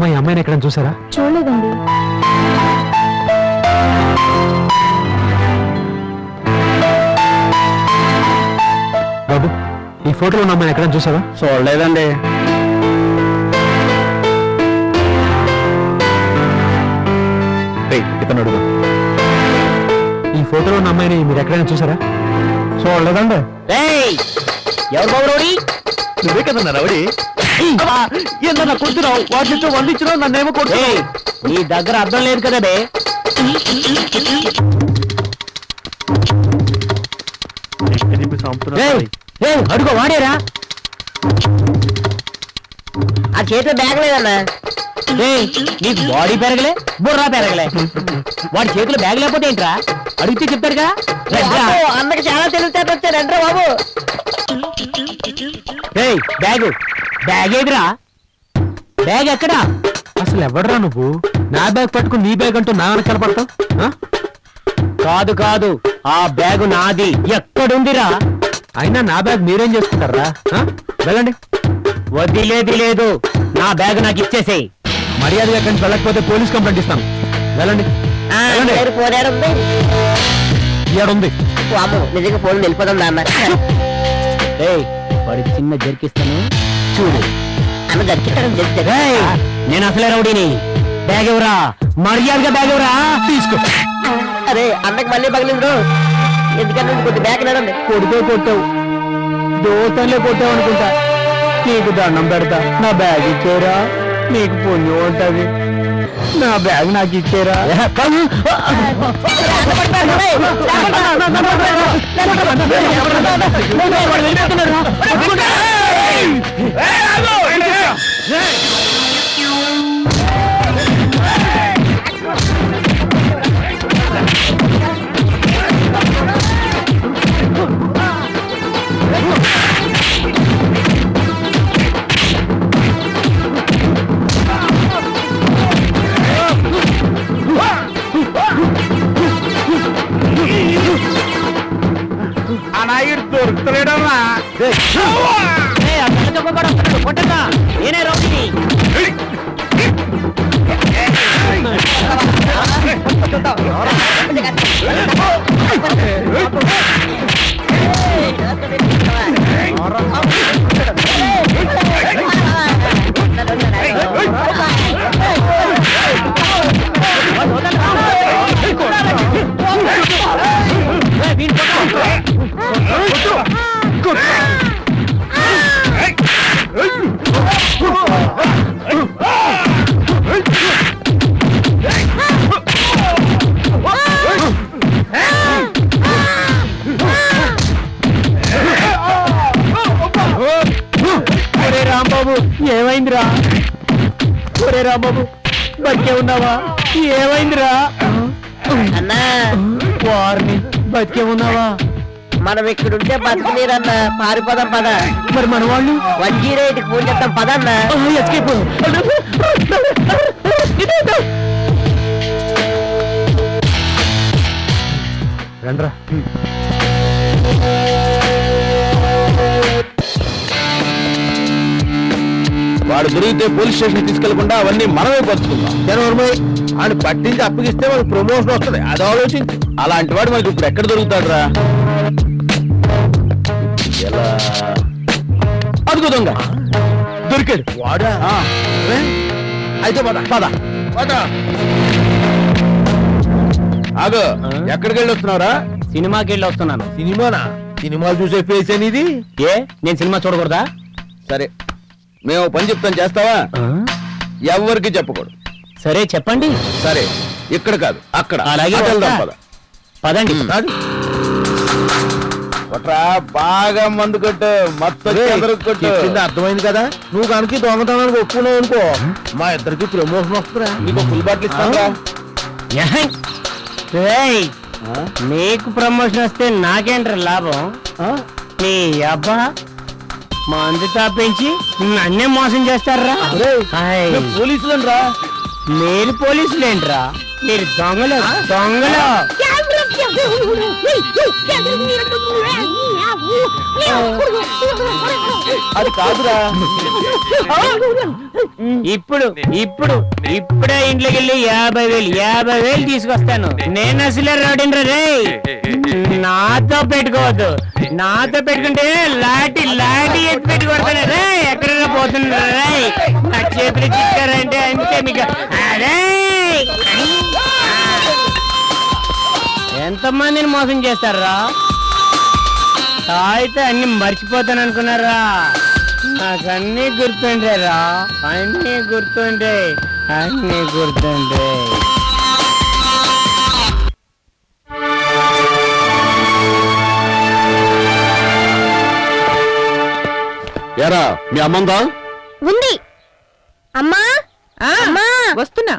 అమ్మ ఈ అమ్మాయిని ఎక్కడ చూసారా? చూడలేదండి. బాబు ఈ ఫోటోలో ఉన్న అమ్మాయిని ఎక్కడ చూసావా? చూడలేదండి. ఇతను అడుగు. ఈ ఫోటోలో ఉన్న అమ్మాయిని మీరు ఎక్కడైనా చూసారా? చూడలేదండి. ఎవరు బాబు రౌడీ? నువ్వే కదన్నా రౌడీ. ఏంటన్నా కొడుతున్నావు? వాటితో వండించినావు, నన్నేమో కొడుతు. నీ దగ్గర అర్థం లేదు కదా బే. అడుగు వాడేరా. ఆ చేతిలో బ్యాగ్ లేదన్నా. నీకు బాడీ పెరగలే, బుర్రా పెరగలే. వాడి చేతిలో బ్యాగ్ లేకపోతే ఏంట్రా? అడిగితే చెప్తారుగా. అన్నకి చాలా తెలివితేట వచ్చారంట్రా బాబు. బ్యాగు బ్యాగ్ ఏదిరా? బ్యాగ్ ఎక్కడా? అసలు ఎవడరా నువ్వు? నా బ్యాగ్ పట్టుకుని నీ బ్యాగ్ అంటూ నా వెనకాల పడతావు? కాదు కాదు, ఆ బ్యాగు నాది. ఎక్కడుందిరా? అయినా నా బ్యాగ్ మీరేం చేసుకుంటారా? వెళ్ళండి. వదిలేది లేదు, నా బ్యాగ్ నాకు ఇచ్చేసేయ్. మర్యాదగా ఎక్కడి నుంచి వెళ్ళకపోతే పోలీస్ కంప్లైంట్ ఇస్తాను. వెళ్ళండి. ఏడుంది? నిజంగా ఫోన్ వెళ్ళిపోదాం నాన్న. వాడికి చిన్న జరికిస్తాను చూడు. అన్న జరికిస్తాను. నేను అసలే రౌడీని. బ్యాగ్ ఎవరా? మర్యాదగా బ్యాగ్ ఎవరా? తీసుకో. అరే అన్నకి మళ్ళీ పగిలింది. ఎందుకంటే కొద్ది బ్యాగ్ లేదండి. కొడితే కొట్టావు, దోస్తలే కొట్టావు అనుకుంటా. నీకు దండం పెడతా, నా బ్యాగ్ ఇచ్చేరా. నీకు పుణ్యం ఉంటది. నా బ్యాగ్ నాకు ఇచ్చేరా. దొరుకుతలేడమ్మా. కొట్టగా నేనే రౌడీని. రాంబాబు ఏమైందిరా? ఒరే రాంబాబు బతికే ఉన్నావా? ఏమైందిరా? అన్నా వారిని బతికే ఉన్నావా? మనం ఇక్కడుంటే బతికిలేరన్నా. పారిపోదాం పద. మరి మన వాళ్ళు 108కి ఫోన్ చేద్దాం పదన్నా. ఎస్కేప్. రండ్రా. వాడు దొరికితే పోలీస్ స్టేషన్ తీసుకెళ్లకుండా అవన్నీ మనమే పరుచుకుందాం. జనవరి ఆయన పట్టించి అప్పగిస్తే మనకు ప్రమోషన్ వస్తుంది. అది ఆలోచించి. అలాంటి వాడు మనకి ఇప్పుడు ఎక్కడ దొరుకుతాడు రా? ఎలా? అదుగు దొంగ దొరికాడు. వాడా? అయితే పద పద పద. ఆగు. ఎక్కడికి వెళ్ళి వస్తున్నావురా? సినిమాకి వెళ్ళి వస్తున్నాను. సినిమానా? సినిమాలు చూసే ఫేస్ అనేది? ఏ నేను సినిమా చూడకూడదా? సరే మేము పని చెప్తాను, చేస్తావా? ఎవరికి చెప్పకూడదు. సరే చెప్పండి. సరే ఇక్కడ కాదు అక్కడ. అలాగే వెళ్దాం పద. పదండి. కొట్రా బాగా మందు కొట్టు. మొత్తం కొట్టు. అర్థమైంది కదా? నువ్వు కనుక దొంగతనానికి ఒప్పుకున్నావు అనుకో, మా ఇద్దరికి ప్రమోషన్ వస్తుందా? నీకు ఫుల్ బాటిల్ ఇస్తాను. నీకు ప్రమోషన్ వస్తే నాకేంట్రా లాభం? నీ అబ్బా మందు తాపించి నన్నే మోసం చేస్తారా? పోలీసులు రా. మీరు పోలీసులేంట్రా? మీరు దొంగలు దొంగలు. అది కాదురా. ఇప్పుడే ఇంట్లోకి వెళ్ళి 50,000 తీసుకొస్తాను. నేను అసలే రౌడీని రే. నాతో పెట్టుకోవద్దు. నాతో పెట్టుకుంటే లాటి ఎత్తి పెట్టి కొడతాను రే. ఎక్కడైనా పోతున్నా రే. నా చేతులు చిక్కారంటే అంతే మీకు. అరే ఎంతమందిని మోసం చేస్తారా? తాగితే అన్ని మర్చిపోతాను అనుకున్నారా? నాకు అన్నీ గుర్తుండేరా. అన్నీ గుర్తుండే. ఎరా మీ అమ్మందా ఉంది. అమ్మా వస్తున్నా.